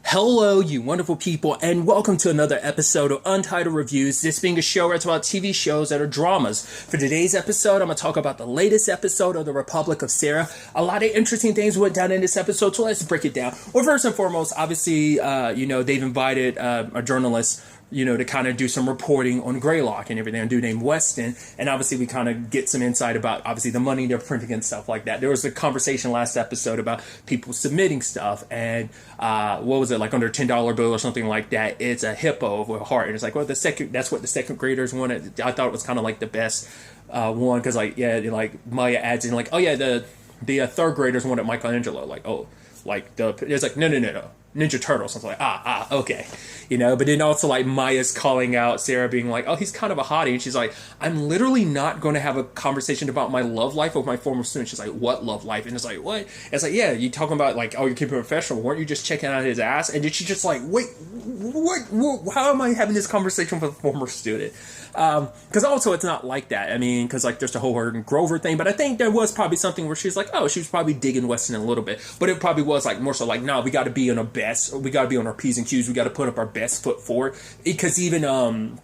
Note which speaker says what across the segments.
Speaker 1: Hello, you wonderful people, and welcome to another episode of Untitled Reviews, this being a show where it's about TV shows that are dramas. For today's episode, I'm going to talk about the latest episode of The Republic of Sarah. A lot of interesting things went down in this episode, so let's break it down. Well, first and foremost, obviously, they've invited a journalist, to kind of do some reporting on Greylock and everything, a dude named Weston, and obviously we kind of get some insight about, obviously, the money they're printing and stuff like that. There was a conversation last episode about people submitting stuff, and what was it, like under a $10 bill or something like that, it's a hippo with a heart, and it's like, well, that's what the second graders wanted. I thought it was kind of like the best one, because Maya adds in, the third graders wanted Michelangelo, it's like, no. Ninja Turtles. I was like, okay. But then also like Maya's calling out Sarah being like, oh, he's kind of a hottie. And she's like, I'm literally not going to have a conversation about my love life with my former student. She's like, what love life? And it's like, what? It's like, yeah, you talking about like, oh, you're keeping it professional. Weren't you just checking out his ass? And then she just like, wait, what? How am I having this conversation with a former student? Because also it's not like that. I mean, because like there's the whole her and Grover thing, but I think there was probably something where she's like, oh, she was probably digging Weston a little bit, but it probably was like more so like, no, we got to be on our best, we got to be on our P's and Q's, we got to put up our best foot forward. Because even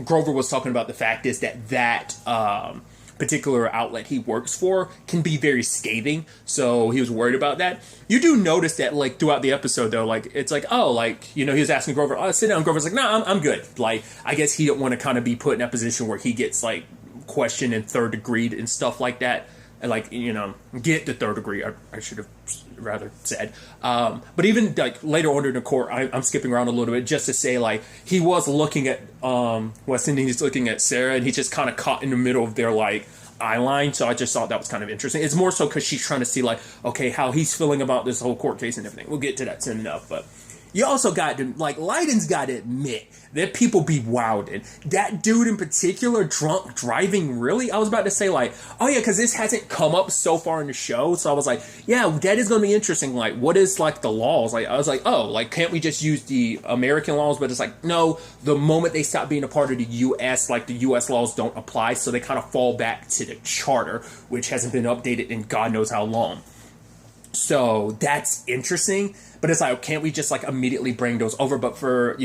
Speaker 1: Grover was talking about the fact is that particular outlet he works for can be very scathing, so he was worried about that. You do notice that like throughout the episode though, like it's like, oh, like he was asking Grover, oh, sit down. Grover's like, no, I'm good. Like I guess he didn't want to kind of be put in that position where he gets like questioned in third degree and stuff like that, and like get the third degree. I should have rather said. But even like later on in the court, I'm skipping around a little bit just to say like he was looking at Weston, he's looking at Sarah, and he just kind of caught in the middle of their like eye line. So I just thought that was kind of interesting. It's more so because she's trying to see like, okay, how he's feeling about this whole court case and everything. We'll get to that soon enough, but you also got to, like, Leiden's got to admit that people be wildin'. That dude in particular, drunk driving, really? I was about to say, like, oh yeah, because this hasn't come up so far in the show, so I was like, yeah, that is going to be interesting. Like, what is, like, the laws? Like, I was like, oh, like, can't we just use the American laws? But it's like, no, the moment they stop being a part of the U.S., like, the U.S. laws don't apply, so they kind of fall back to the charter, which hasn't been updated in God knows how long. So that's interesting, but it's like, can't we just like immediately bring those over? But for,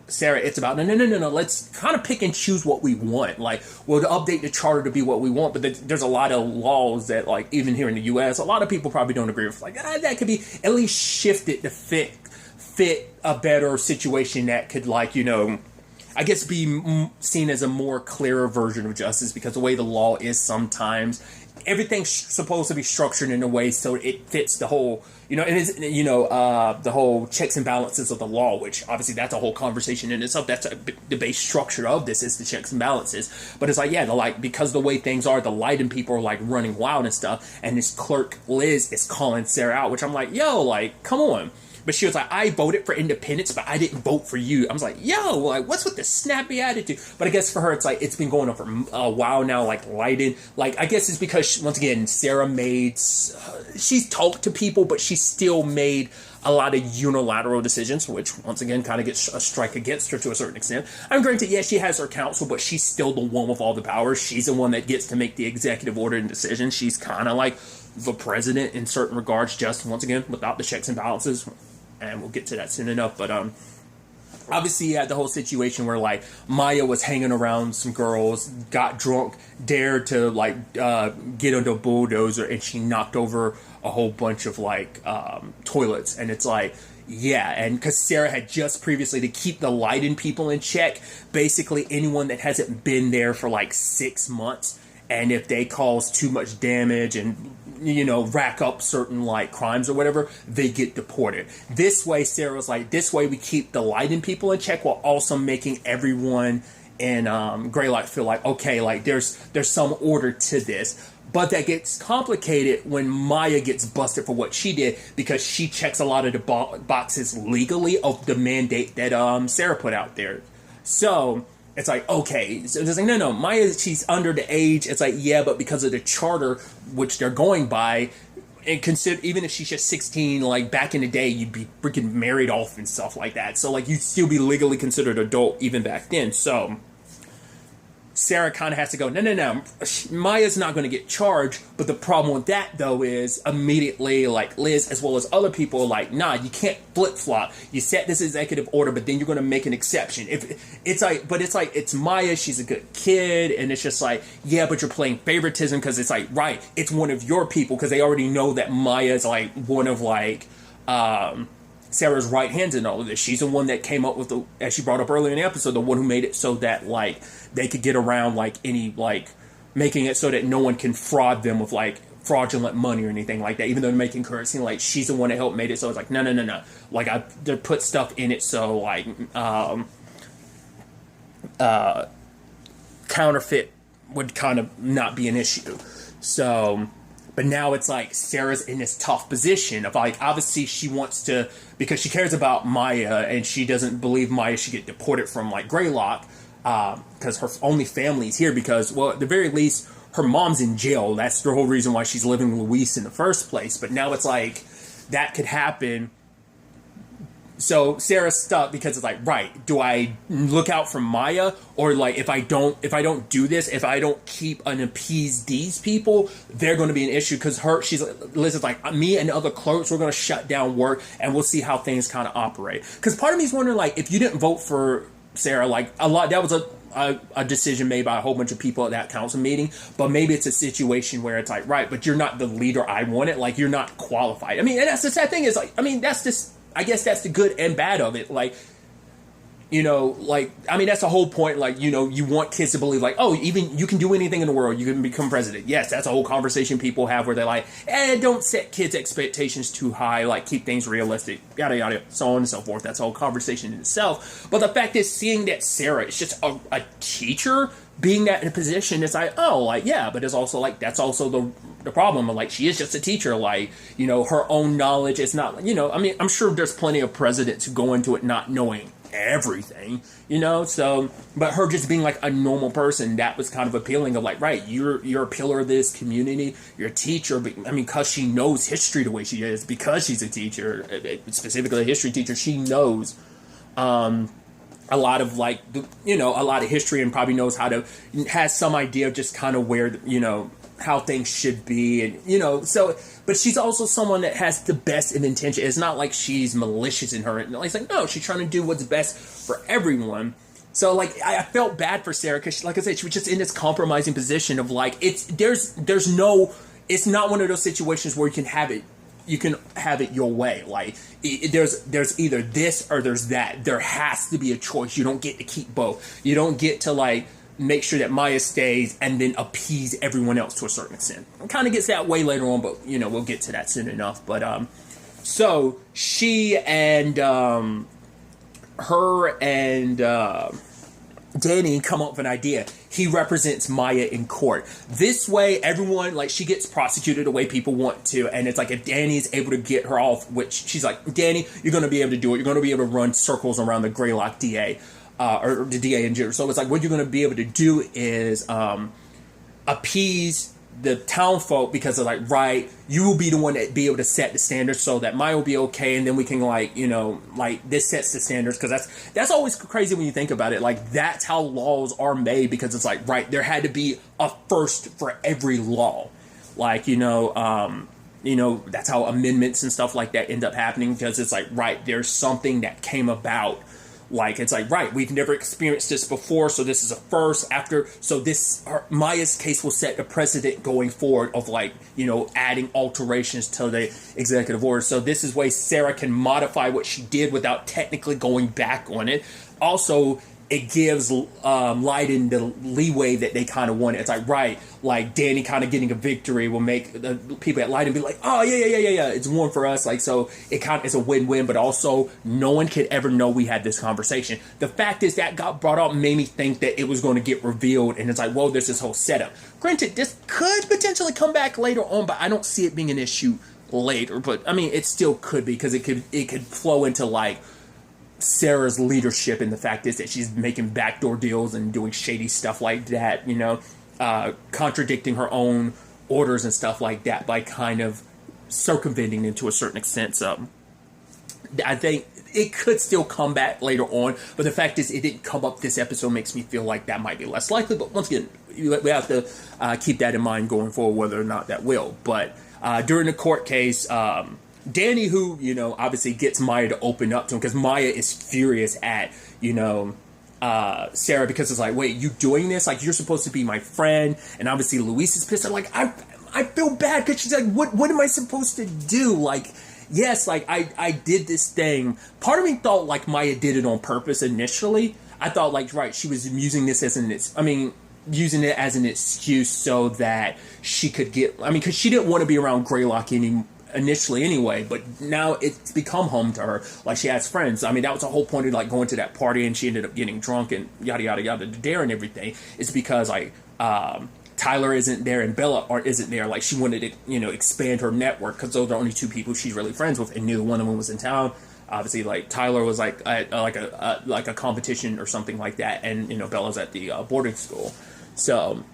Speaker 1: Sarah, it's about, no, let's kind of pick and choose what we want. Like, we'll update the charter to be what we want, but there's a lot of laws that, like, even here in the U.S., a lot of people probably don't agree with. Like, that could be at least shifted to fit a better situation that could, like, I guess be seen as a more clearer version of justice, because the way the law is sometimes, everything's supposed to be structured in a way so it fits the whole, the whole checks and balances of the law, which obviously that's a whole conversation in itself. That's the base structure of this is the checks and balances. But it's like, yeah, because the way things are, the Leiden people are like running wild and stuff, and this clerk Liz is calling Sarah out, which I'm like, yo, like, come on. But she was like, I voted for independence, but I didn't vote for you. I was like, yo, like, what's with the snappy attitude? But I guess for her, it's like, it's been going on for a while now, like, Leiden. Like, I guess it's because, once again, Sarah she's talked to people, but she still made a lot of unilateral decisions, which, once again, kind of gets a strike against her to a certain extent. I'm granted, yeah, she has her counsel, but she's still the one with all the powers. She's the one that gets to make the executive order and decisions. She's kind of like the president in certain regards, just, once again, without the checks and balances. And we'll get to that soon enough. But obviously you had the whole situation where like Maya was hanging around some girls, got drunk, dared to like get into a bulldozer, and she knocked over a whole bunch of like toilets. And it's like, yeah, and because Sarah had just previously, to keep the Leiden people in check, basically anyone that hasn't been there for like 6 months, and if they cause too much damage and rack up certain like crimes or whatever, they get deported. This way, Sarah was like, this way we keep the Leiden people in check while also making everyone in Greylock feel like, okay, like there's some order to this. But that gets complicated when Maya gets busted for what she did, because she checks a lot of the boxes legally of the mandate that Sarah put out there. So it's like, okay, so it's like, no, Maya, she's under the age. It's like, yeah, but because of the charter, which they're going by, and consider, even if she's just 16, like back in the day, you'd be freaking married off and stuff like that. So like, you'd still be legally considered adult even back then. So Sarah kind of has to go, no. Maya's not going to get charged. But the problem with that, though, is immediately, like, Liz, as well as other people, are like, nah, you can't flip-flop. You set this executive order, but then you're going to make an exception. It's Maya, she's a good kid, and it's just like, yeah, but you're playing favoritism, because it's like, right, it's one of your people, because they already know that Maya's, like, one of, like, Sarah's right hands in all of this. She's the one that came up with as she brought up earlier in the episode, the one who made it so that, like, they could get around, like, any, like, making it so that no one can fraud them with, like, fraudulent money or anything like that, even though they're making currency. Like, she's the one that helped made it, so it's like, no. Like, they put stuff in it so, like, counterfeit would kind of not be an issue. So, but now it's like Sarah's in this tough position of, like, obviously she wants to, because she cares about Maya, and she doesn't believe Maya should get deported from, like, Greylock, because her only family's here because, well, at the very least, her mom's in jail. That's the whole reason why she's living with Luis in the first place. But now it's like, that could happen. So Sarah's stuck because it's like, right, do I look out for Maya, or, like, if I don't do this, if I don't keep and appease these people, they're going to be an issue, because Liz is like, me and other clerks, we're going to shut down work, and we'll see how things kind of operate. Because part of me is wondering, like, if you didn't vote for Sarah, like, that was a decision made by a whole bunch of people at that council meeting, but maybe it's a situation where it's like, right, but you're not the leader I wanted, like, you're not qualified. I mean, and that's the sad thing is, like, I mean, that's just, I guess that's the good and bad of it. Like, you know, like, I mean, that's the whole point. Like, you know, you want kids to believe, like, oh, even you can do anything in the world. You can become president. Yes, that's a whole conversation people have where they're like, don't set kids' expectations too high. Like, keep things realistic, yada, yada, so on and so forth. That's a whole conversation in itself. But the fact is, seeing that Sarah is just a teacher, being that in a position, it's like, oh, like, yeah, but it's also like, that's also the problem. Like, she is just a teacher. Like, you know, her own knowledge is not, you know, I mean, I'm sure there's plenty of presidents who go into it not knowing everything, you know, so, but her just being like a normal person, that was kind of appealing of, like, right, you're a pillar of this community, you're a teacher, but, I mean, because she knows history the way she is, because she's a teacher, specifically a history teacher, she knows, a lot of, like, you know, a lot of history, and probably knows has some idea of just kind of where, you know, how things should be, and, you know, so, but she's also someone that has the best of intention. It's not like she's malicious in her, it's like, no, she's trying to do what's best for everyone. So, like, I felt bad for Sarah, because, like I said, she was just in this compromising position of, like, it's not one of those situations where you can have it your way. Like, there's either this or there's that. There has to be a choice. You don't get to keep both. You don't get to, like, make sure that Maya stays and then appease everyone else to a certain extent. It kind of gets that way later on, but, you know, we'll get to that soon enough. But, so she and, her and, Danny come up with an idea. He represents Maya in court. This way, everyone, like, she gets prosecuted the way people want to, and it's like, if Danny's able to get her off, which she's like, Danny, you're going to be able to do it. You're going to be able to run circles around the Greylock DA. Or the DA in general. So it's like, what you're going to be able to do is appease the town folk, because they're like, right, you will be the one that be able to set the standards so that mine will be okay, and then we can, like, you know, like, this sets the standards, because that's always crazy when you think about it. Like, that's how laws are made, because it's like, right, there had to be a first for every law. Like, you know, that's how amendments and stuff like that end up happening, because it's like, right, there's something that came about. Like, it's like, right, we've never experienced this before, so this is a first. So Maya's case will set the precedent going forward of, like, you know, adding alterations to the executive order. So this is way Sarah can modify what she did without technically going back on it. Also, it gives Leiden the leeway that they kind of wanted. It's like, right, like, Danny kind of getting a victory will make the people at Leiden be like, oh, yeah, it's one for us. Like, so it's a win-win, but also no one could ever know we had this conversation. The fact is that got brought up made me think that it was going to get revealed, and it's like, well, there's this whole setup. Granted, this could potentially come back later on, but I don't see it being an issue later. But, I mean, it still could be, because it could flow into, like, Sarah's leadership, and the fact is that she's making backdoor deals and doing shady stuff like that, you know, contradicting her own orders and stuff like that by kind of circumventing them to a certain extent. So, I think it could still come back later on, but the fact is it didn't come up this episode makes me feel like that might be less likely. But once again, we have to keep that in mind going forward, whether or not that will. But during the court case, Danny, who, obviously gets Maya to open up to him, because Maya is furious at, Sarah, because it's like, wait, you doing this? Like, you're supposed to be my friend. And obviously Luis is pissed. I'm like, I feel bad, because she's like, what am I supposed to do? Like, yes, like, I did this thing. Part of me thought, like, Maya did it on purpose initially. I thought, like, right, she was using this as using it as an excuse so that she could get, because she didn't want to be around Greylock initially anyway, but now it's become home to her. Like, she has friends. That was the whole point of, like, going to that party, and she ended up getting drunk and yada, yada, yada, to dare and everything. It's because, like, Tyler isn't there and Bella isn't there. Like, she wanted to, expand her network, because those are the only two people she's really friends with, and neither one of them was in town. Obviously, like, Tyler was like at like a competition or something like that, and Bella's at the boarding school. So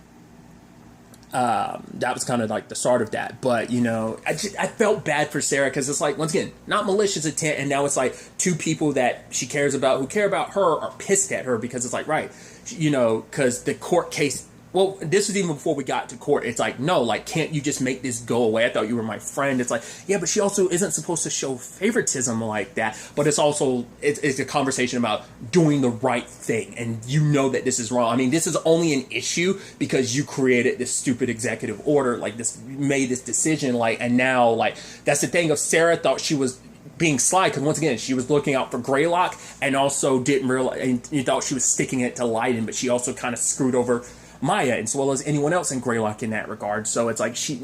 Speaker 1: that was kind of like the start of that. But I felt bad for Sarah, because it's like, once again, not malicious intent, and now it's like two people that she cares about, who care about her, are pissed at her, because it's like, right, because the court case. Well, this was even before we got to court. It's like, no, like, can't you just make this go away? I thought you were my friend. It's like, yeah, but she also isn't supposed to show favoritism like that. But it's also, it's a conversation about doing the right thing. And that this is wrong. This is only an issue because you created this stupid executive order, like, this, made this decision, like, and now, like, that's the thing of Sarah thought she was being sly, because once again, she was looking out for Greylock, and also didn't realize, and you thought she was sticking it to Leiden, but she also kind of screwed over Maya, as well as anyone else in Greylock in that regard. So it's like, she,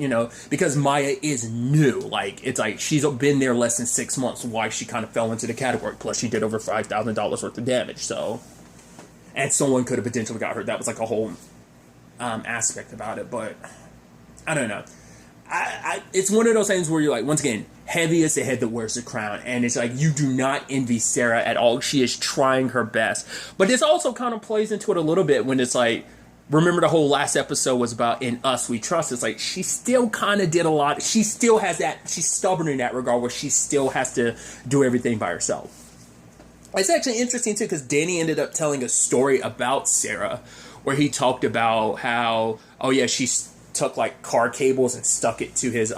Speaker 1: because Maya is new, like, it's like she's been there less than 6 months, why she kind of fell into the category. Plus, she did over $5,000 worth of damage. So, and someone could have potentially got hurt. That was like a whole aspect about it. But I don't know. It's one of those things where you're like, once again, heavy is the head that wears the crown, and it's like, you do not envy Sarah at all. She is trying her best, but this also kind of plays into it a little bit when it's like, remember the whole last episode was about In Us We Trust. It's like, she still kind of did a lot. She still has that, she's stubborn in that regard, where she still has to do everything by herself. It's actually interesting too, because Danny ended up telling a story about Sarah, where he talked about how, oh yeah, she took like car cables and stuck it to his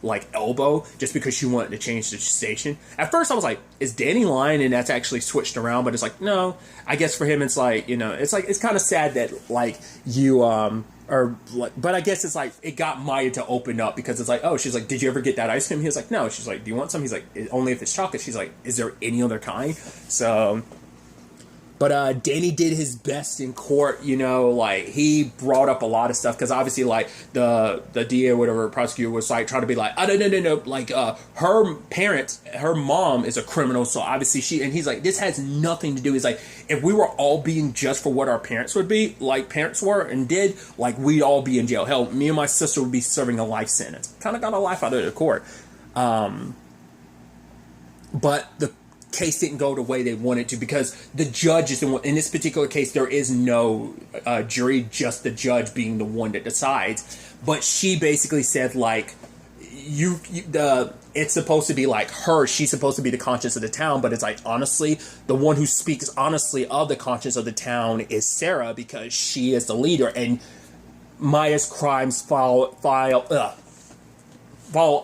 Speaker 1: like elbow just because she wanted to change the station. At first I was like, is Danny lying? And that's actually switched around, but it's like, no, I guess for him it's like, it's like, it's kind of sad that like you or like, but I guess it's like, it got Maya to open up, because it's like, oh, she's like, did you ever get that ice cream? He was like, no. She's like, do you want some? He's like, only if it's chocolate. She's like, is there any other kind? So, but Danny did his best in court, like, he brought up a lot of stuff, because obviously, like, the DA or whatever, prosecutor was, like, trying to be like, oh, no, like, her mom is a criminal, so obviously and he's like, this has nothing to do, he's like, if we were all being judged for what our parents would be, like parents were and did, like, we'd all be in jail. Hell, me and my sister would be serving a life sentence. Kind of got a life out of the court. But the case didn't go the way they wanted to, because the judge is the one. In this particular case, there is no jury, just the judge being the one that decides. But she basically said, like, it's supposed to be like her. She's supposed to be the conscience of the town, but it's like, honestly, the one who speaks honestly of the conscience of the town is Sarah, because she is the leader, and Maya's crimes fall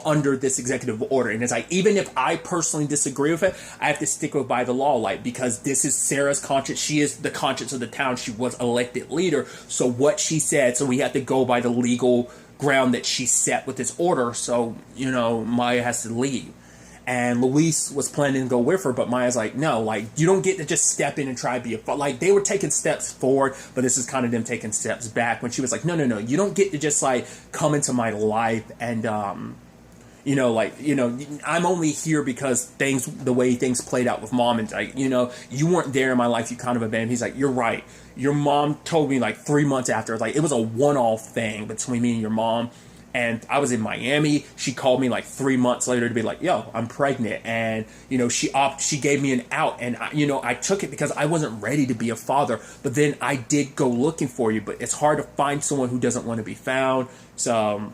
Speaker 1: under this executive order. And it's like, even if I personally disagree with it, I have to stick with by the law, like, because this is Sarah's conscience. She is the conscience of the town. She was elected leader. So what she said, so we have to go by the legal ground that she set with this order. So, Maya has to leave. And Luis was planning to go with her, but Maya's like, no, like, you don't get to just step in and try to be like, they were taking steps forward, but this is kind of them taking steps back, when she was like, no, you don't get to just, like, come into my life and, I'm only here because the way things played out with mom, and like, you weren't there in my life, you kind of abandoned. He's like, you're right. Your mom told me like 3 months after, like, it was a one-off thing between me and your mom. And I was in Miami. She called me like 3 months later to be like, yo, I'm pregnant. And, she gave me an out. And, I took it because I wasn't ready to be a father. But then I did go looking for you. But it's hard to find someone who doesn't want to be found. So,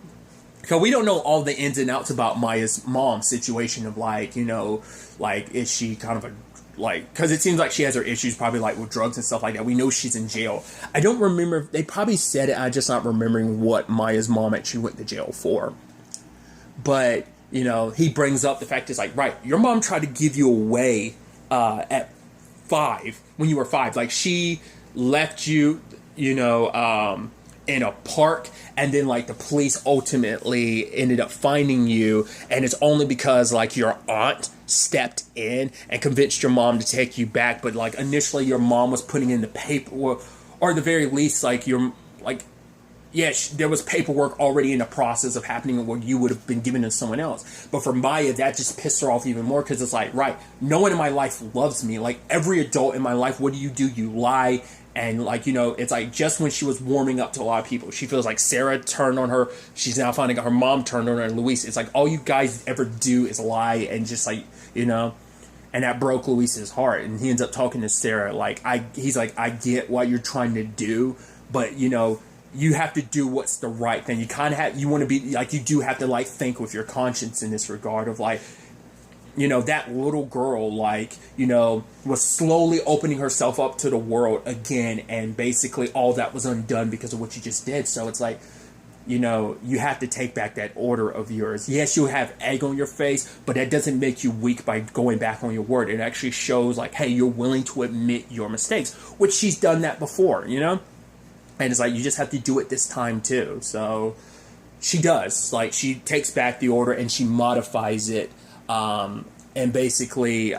Speaker 1: because we don't know all the ins and outs about Maya's mom's situation of like, you know, like, is she kind of a, like, because it seems like she has her issues probably like with drugs and stuff like that. We know she's in jail. I don't remember, they probably said it, I'm just not remembering what Maya's mom actually went to jail for. But, you know, he brings up the fact is like, right, your mom tried to give you away at 5, when you were 5. Like, she left you, you know, in a park, and then like the police ultimately ended up finding you, and it's only because like your aunt stepped in and convinced your mom to take you back. But like initially your mom was putting in the paperwork, or at the very least like your, like, yes, there was paperwork already in the process of happening where you would have been given to someone else. But for Maya, that just pissed her off even more, because it's like, right, no one in my life loves me. Like, every adult in my life, what do? You lie. And like, you know, it's like just when she was warming up to a lot of people, she feels like Sarah turned on her. She's now finding out her mom turned on her, and Luis. It's like all you guys ever do is lie, and just like, you know, and that broke Luis's heart. And he ends up talking to Sarah like, he's like, I get what you're trying to do, but you know, you have to do what's the right thing. You kind of have, you want to be like, you do have to like think with your conscience in this regard of like, you know, that little girl, like, you know, was slowly opening herself up to the world again, and basically all that was undone because of what you just did. So it's like, you know, you have to take back that order of yours. Yes, you have egg on your face, but that doesn't make you weak by going back on your word. It actually shows like, hey, you're willing to admit your mistakes, which she's done that before, you know? And it's like, you just have to do it this time too. So she does. Like, she takes back the order and she modifies it, and basically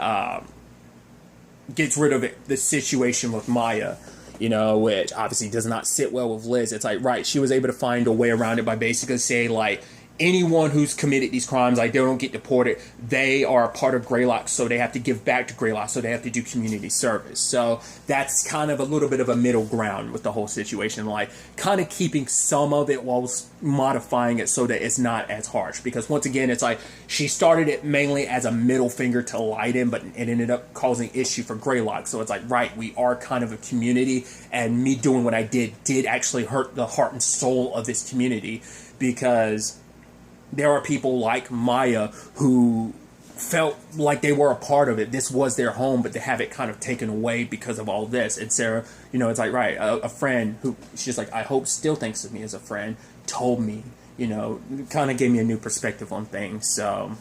Speaker 1: gets rid of it, the situation with Maya, you know, which obviously does not sit well with Liz. It's like, right, she was able to find a way around it by basically saying, like, anyone who's committed these crimes, like, they don't get deported. They are a part of Greylock, so they have to give back to Greylock, so they have to do community service. So that's kind of a little bit of a middle ground with the whole situation, like, kind of keeping some of it while modifying it so that it's not as harsh. Because once again, it's like, she started it mainly as a middle finger to Leiden, but it ended up causing issue for Greylock. So it's like, right, we are kind of a community, and me doing what I did actually hurt the heart and soul of this community, because there are people like Maya who felt like they were a part of it. This was their home, but they have it kind of taken away because of all this. And Sarah, you know, it's like, right, a friend who, she's like, I hope still thinks of me as a friend, told me, you know, kind of gave me a new perspective on things. So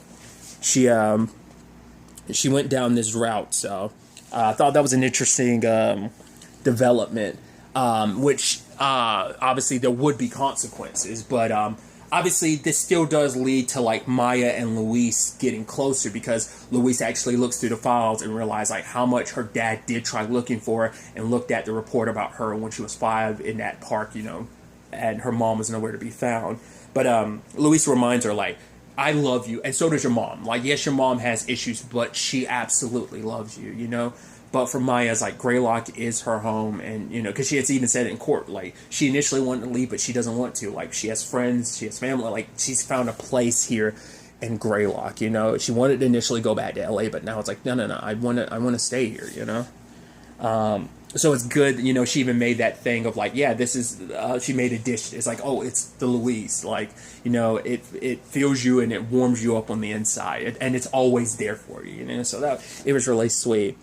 Speaker 1: she went down this route. So I thought that was an interesting development, which obviously there would be consequences, but obviously, this still does lead to, like, Maya and Luis getting closer, because Luis actually looks through the files and realizes, like, how much her dad did try looking for her, and looked at the report about her when she was 5 in that park, you know, and her mom was nowhere to be found. But Luis reminds her, like, I love you, and so does your mom. Like, yes, your mom has issues, but she absolutely loves you, you know? But for Maya, it's like, Greylock is her home, and, you know, because she has even said it in court, like, she initially wanted to leave, but she doesn't want to. Like, she has friends, she has family, like, she's found a place here in Greylock, you know? She wanted to initially go back to LA, but now it's like, no, I want to stay here, you know? So it's good, you know, she even made that thing of, like, yeah, this is, she made a dish, it's like, oh, it's the Louise, like, you know, it fills you and it warms you up on the inside, and it's always there for you, you know? So that, it was really sweet.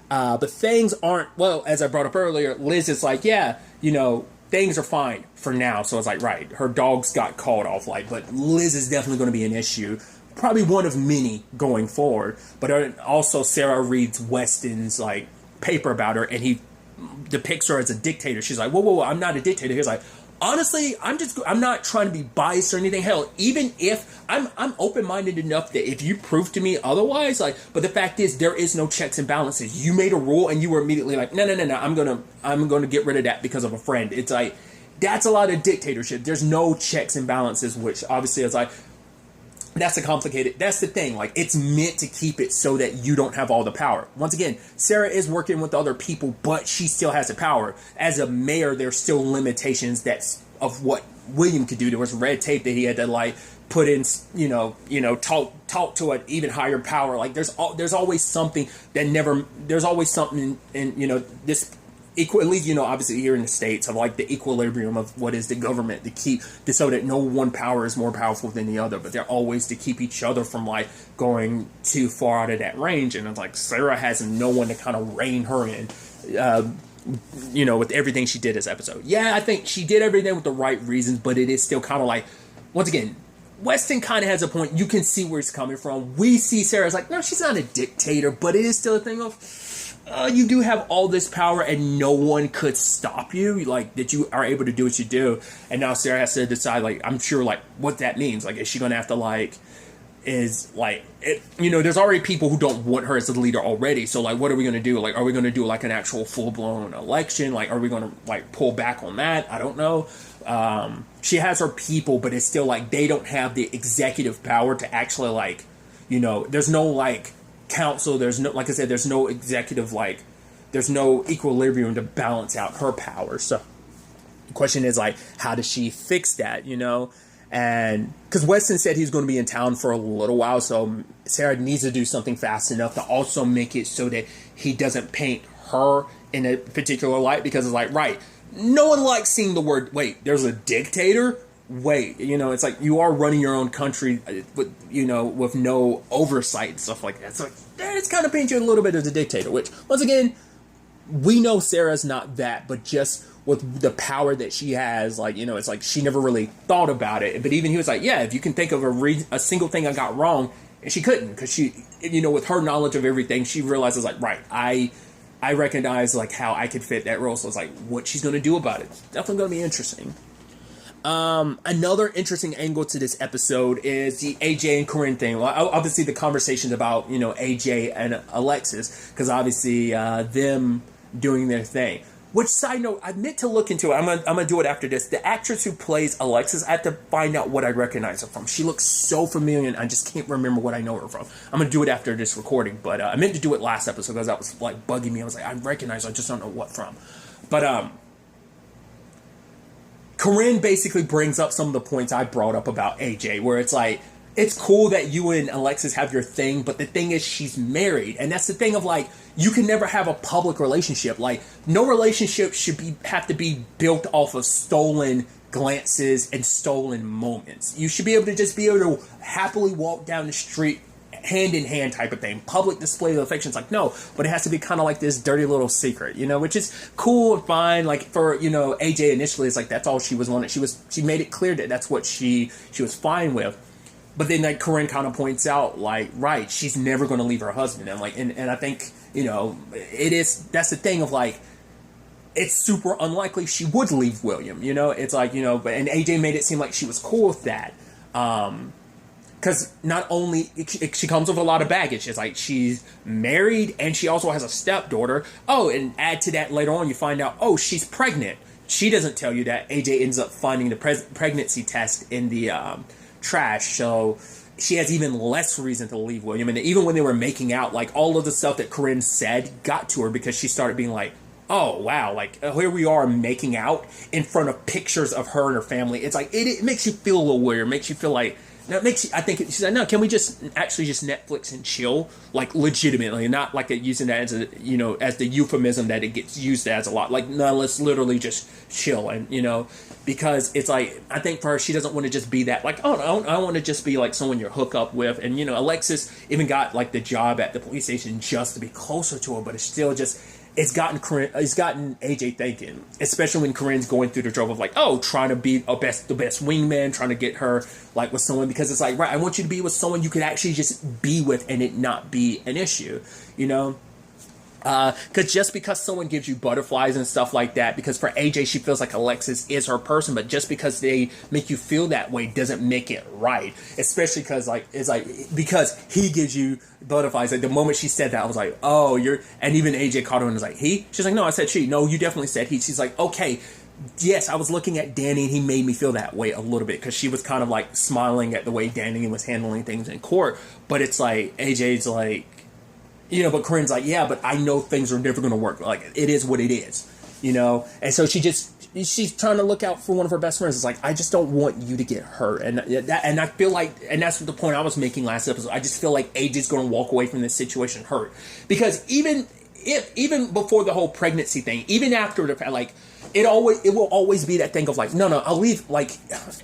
Speaker 1: But things aren't, well, as I brought up earlier, Liz is like, yeah, you know, things are fine for now. So it's like, right, her dogs got called off, like, but Liz is definitely going to be an issue. Probably one of many going forward. But also Sarah reads Weston's, like, paper about her, and he depicts her as a dictator. She's like, whoa, I'm not a dictator. He's like, honestly, I'm not trying to be biased or anything. Hell, even if I'm open-minded enough that if you prove to me otherwise, like, but the fact is there is no checks and balances. You made a rule and you were immediately like, no, I'm gonna get rid of that because of a friend. It's like, that's a lot of dictatorship. There's no checks and balances, which obviously is like, that's the thing. Like, it's meant to keep it so that you don't have all the power. Once again, Sarah is working with other people, but she still has the power. As a mayor, there's still limitations of what William could do. There was red tape that he had to, like, put in, talk to an even higher power. Like, there's always something that there's always something in, this equal, at least, obviously here in the States, of like the equilibrium of what is the government to keep, so that no one power is more powerful than the other, but they're always to keep each other from like going too far out of that range. And it's like Sarah has no one to kind of rein her in, with everything she did this episode. Yeah, I think she did everything with the right reasons, but it is still kind of like, once again, Weston kind of has a point. You can see where he's coming from. We see Sarah's like, no, she's not a dictator, but it is still a thing of, you do have all this power and no one could stop you, like, that you are able to do what you do. And now Sarah has to decide, like, I'm sure, like, what that means. Like, is she going to have to, like, there's already people who don't want her as the leader already. So, like, what are we going to do? Like, are we going to do, like, an actual full-blown election? Like, are we going to, like, pull back on that? I don't know. She has her people, but it's still like they don't have the executive power to actually, like, there's no like council, there's no, like I said, there's no executive, like, there's no equilibrium to balance out her power. So the question is, like, how does she fix that, And because Weston said he's going to be in town for a little while, so Sarah needs to do something fast enough to also make it so that he doesn't paint her in a particular light, because it's like, right, no one likes seeing the word, wait, there's a dictator? Wait, it's like you are running your own country with, with no oversight and stuff like that. So it's kind of paint you a little bit as a dictator, which, once again, we know Sarah's not that, but just with the power that she has, like, it's like she never really thought about it. But even he was like, yeah, if you can think of a single thing I got wrong, and she couldn't, because she, with her knowledge of everything, she realizes, like, right, I recognize, like, how I could fit that role. So it's like, what she's going to do about it. Definitely going to be interesting. Another interesting angle to this episode is the AJ and Corinne thing. Well, obviously the conversations about, AJ and Alexis, because obviously them doing their thing. Which, side note, I meant to look into it. I'm gonna do it after this. The actress who plays Alexis, I have to find out what I recognize her from. She looks so familiar, and I just can't remember what I know her from. I'm gonna do it after this recording, but I meant to do it last episode because that was like bugging me. I was like, I recognize her, I just don't know what from. But Corinne basically brings up some of the points I brought up about AJ, where it's like, it's cool that you and Alexis have your thing, but the thing is, she's married. And that's the thing of, like, you can never have a public relationship. Like, no relationship should have to be built off of stolen glances and stolen moments. You should be able to just be able to happily walk down the street hand in hand type of thing. Public display of affection. It's like, no, but it has to be kind of like this dirty little secret, which is cool and fine. Like, for, AJ initially, it's like, that's all she was wanting. She made it clear that that's what she was fine with. But then, like, Corinne kind of points out, like, right, she's never going to leave her husband. And, like, and I think, that's the thing of, like, it's super unlikely she would leave William, It's like, but, and AJ made it seem like she was cool with that. Because not only, she comes with a lot of baggage. It's like, she's married and she also has a stepdaughter. Oh, and add to that later on, you find out, oh, she's pregnant. She doesn't tell you that. AJ ends up finding the pregnancy test in the trash, so she has even less reason to leave William. And even when they were making out, like, all of the stuff that Corinne said got to her, because she started being like, oh wow, like, here we are making out in front of pictures of her and her family. It's like, it makes you feel a little weird. It makes you feel like, that makes you, I think she's like, no, can we just actually just Netflix and chill, like, legitimately, not like using that as a, as the euphemism that it gets used as a lot. Like, no, let's literally just chill. And because it's like, I think for her, she doesn't want to just be that, like, oh, I want to just be like someone you hook up with. And Alexis even got like the job at the police station just to be closer to her, but it's still just, it's gotten AJ thinking, especially when Corinne's going through the trouble of, like, oh, trying to be the best wingman, trying to get her, like, with someone, because it's like, right, I want you to be with someone you could actually just be with and it not be an issue, Because just because someone gives you butterflies and stuff like that, because for AJ, she feels like Alexis is her person, but just because they make you feel that way doesn't make it right. Especially because, like, it's like, because he gives you butterflies. Like, the moment she said that, I was like, oh, and even AJ caught her and was like, he? She's like, no, I said she. No, you definitely said he. She's like, okay, yes, I was looking at Danny and he made me feel that way a little bit, because she was kind of like smiling at the way Danny was handling things in court. But it's like, AJ's like, but Corinne's like, yeah, but I know things are never going to work. Like, it is what it is, And so she's trying to look out for one of her best friends. It's like, I just don't want you to get hurt. And I feel like, and that's the point I was making last episode. I just feel like AJ's going to walk away from this situation hurt. Because even if even before the whole pregnancy thing, even after the like, it will always be that thing of like, no, I'll leave. Like,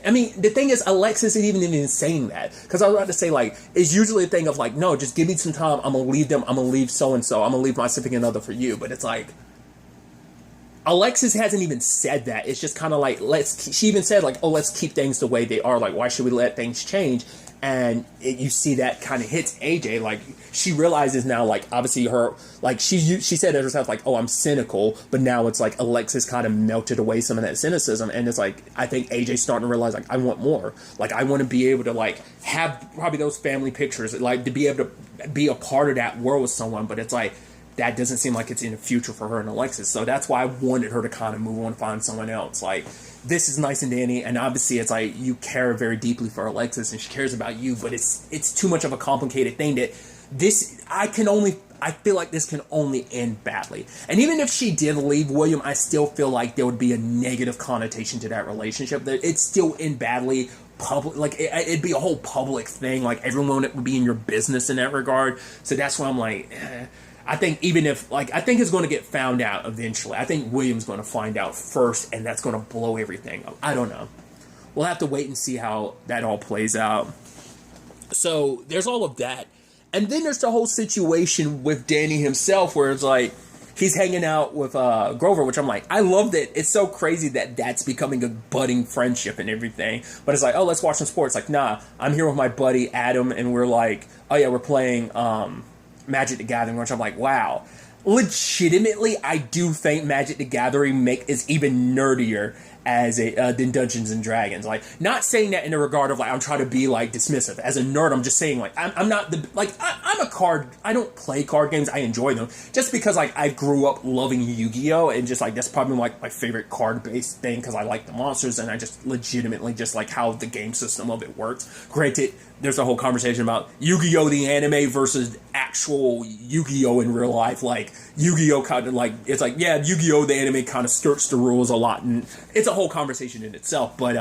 Speaker 1: I mean, the thing is, Alexis isn't even saying that, because I was about to say, like, it's usually a thing of like, no, just give me some time. I'm gonna leave them. I'm gonna leave so and so. I'm gonna leave my significant other for you. But it's like, Alexis hasn't even said that. It's just kind of like, she even said like, oh, let's keep things the way they are. Like, why should we let things change? And you see that kind of hits AJ. Like, she realizes now, like, obviously her, like, she said to herself, like, oh, I'm cynical. But now it's like Alexis kind of melted away some of that cynicism. And it's like, I think AJ's starting to realize, like, I want more. Like, I want to be able to, like, have probably those family pictures. Like, to be able to be a part of that world with someone. But it's like, that doesn't seem like it's in the future for her and Alexis. So that's why I wanted her to kind of move on and find someone else. Like, this is nice and dandy, and obviously it's like you care very deeply for Alexis and she cares about you, but it's too much of a complicated thing that I feel like this can only end badly. And even if she did leave William, I still feel like there would be a negative connotation to that relationship, that it's still end badly. Public, like, it'd be a whole public thing, like everyone would be in your business in that regard. So that's why I'm like, I think even if, like, I think it's going to get found out eventually. I think William's going to find out first, and that's going to blow everything up. I don't know. We'll have to wait and see how that all plays out. So there's all of that. And then there's the whole situation with Danny himself, where it's like, he's hanging out with Grover, which I'm like, I love that. It's so crazy that that's becoming a budding friendship and everything. But it's like, oh, let's watch some sports. Like, nah, I'm here with my buddy Adam, and we're like, oh yeah, we're playing Magic the Gathering, which I'm like, wow. Legitimately, I do think Magic the Gathering is even nerdier as than Dungeons and Dragons. Like, not saying that in the regard of like I'm trying to be like dismissive. As a nerd, I'm just saying like I'm not the like I'm a card. I don't play card games. I enjoy them just because like I grew up loving Yu-Gi-Oh, and just like that's probably like my favorite card based thing, because I like the monsters and I just legitimately just like how the game system of it works. Granted, there's a whole conversation about Yu-Gi-Oh the anime versus actual Yu-Gi-Oh in real life. Like, Yu-Gi-Oh kind of like, it's like, yeah, Yu-Gi-Oh the anime kind of skirts the rules a lot, and it's a whole conversation in itself. But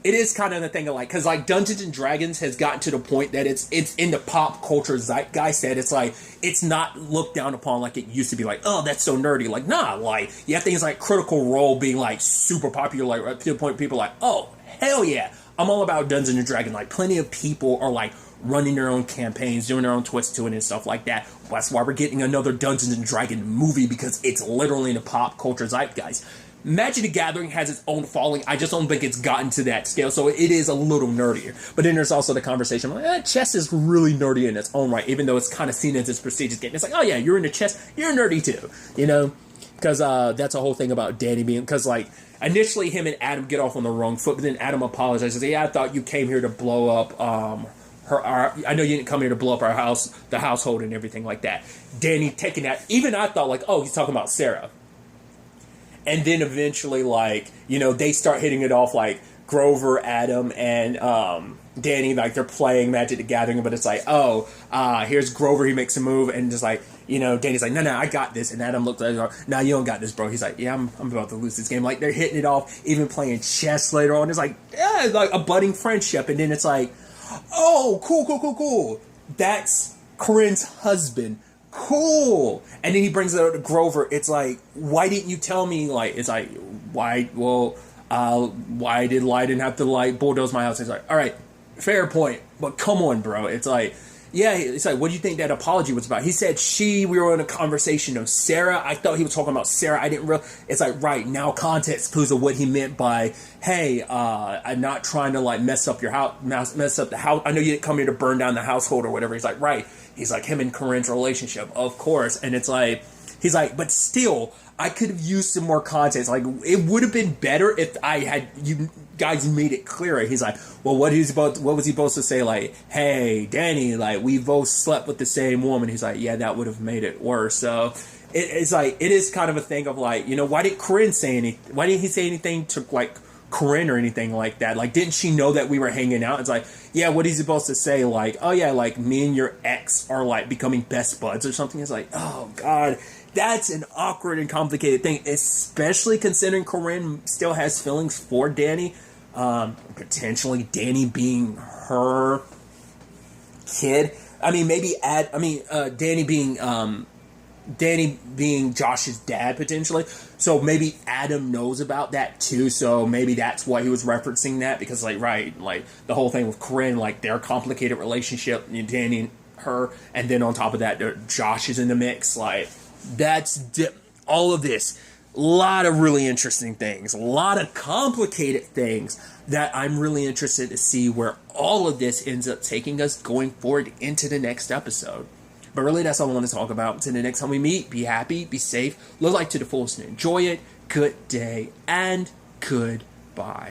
Speaker 1: it is kind of the thing of like, because like Dungeons and Dragons has gotten to the point that it's in the pop culture zeitgeist, that it's like, it's not looked down upon like it used to be, like, oh, that's so nerdy. Like, nah, like, you have things like Critical Role being like super popular, like right to the point people are like, oh, hell yeah, I'm all about Dungeons and Dragons. Like, plenty of people are like running their own campaigns, doing their own twists to it and stuff like that. That's why we're getting another Dungeons and Dragons movie, because it's literally in the pop culture zeitgeist. Magic the Gathering has its own following. I just don't think it's gotten to that scale, so it is a little nerdier. But then there's also the conversation like, chess is really nerdy in its own right, even though it's kind of seen as this prestigious game. It's like, oh yeah, you're into chess, you're nerdy too, you know? Because that's a whole thing about Danny being, because like, initially him and Adam get off on the wrong foot, but then Adam apologizes. Yeah, I thought you came here to blow up I know you didn't come here to blow up our house, the household and everything like that. Danny taking that, even I thought like, oh, he's talking about Sarah. And then eventually, like, you know, they start hitting it off, like Grover, Adam, and Danny, like they're playing Magic the Gathering, but it's like, oh, here's Grover, he makes a move, and just like, you know, Danny's like, no, I got this, and Adam looks at him, no, you don't got this, bro. He's like, yeah, I'm about to lose this game. Like, they're hitting it off, even playing chess later on. It's like, yeah, like a budding friendship, and then it's like, oh, cool. That's Corinne's husband. Cool. And then he brings it up to Grover. It's like, why didn't you tell me? Like, it's like, why? Well, why did Leiden have to like bulldoze my house? It's like, all right, fair point, but come on, bro. It's like, yeah, it's like, what do you think that apology was about? He said we were in a conversation of Sarah. I thought he was talking about Sarah. I didn't realize. It's like, right, now context clues of what he meant by, hey, I'm not trying to like mess up your house, mess up the house. I know you didn't come here to burn down the household or whatever. He's like, right. He's like, him and Corinne's relationship, of course. And it's like, he's like, but still, I could have used some more context. Like, it would have been better if I had you guys made it clearer. He's like, well, what was he supposed to say? Like, hey, Danny, like, we both slept with the same woman. He's like, yeah, that would have made it worse. So it's like, it is kind of a thing of like, you know, why didn't Corinne say anything? Why didn't he say anything to like Corinne or anything like that? Like, didn't she know that we were hanging out? It's like, yeah, what is he supposed to say? Like, oh yeah, like me and your ex are like becoming best buds or something. It's like, oh God, that's an awkward and complicated thing, especially considering Corinne still has feelings for Danny. Potentially Danny being her kid. I mean, maybe Danny being Danny being Josh's dad potentially. So maybe Adam knows about that too. So maybe that's why he was referencing that, because like, right, like the whole thing with Corinne, like their complicated relationship, Danny and her, and then on top of that, Josh is in the mix. Like all of this, a lot of really interesting things, a lot of complicated things that I'm really interested to see where all of this ends up taking us going forward into the next episode. But really, that's all I want to talk about. Until the next time we meet, be happy, be safe, live life to the fullest, and enjoy it. Good day, and goodbye.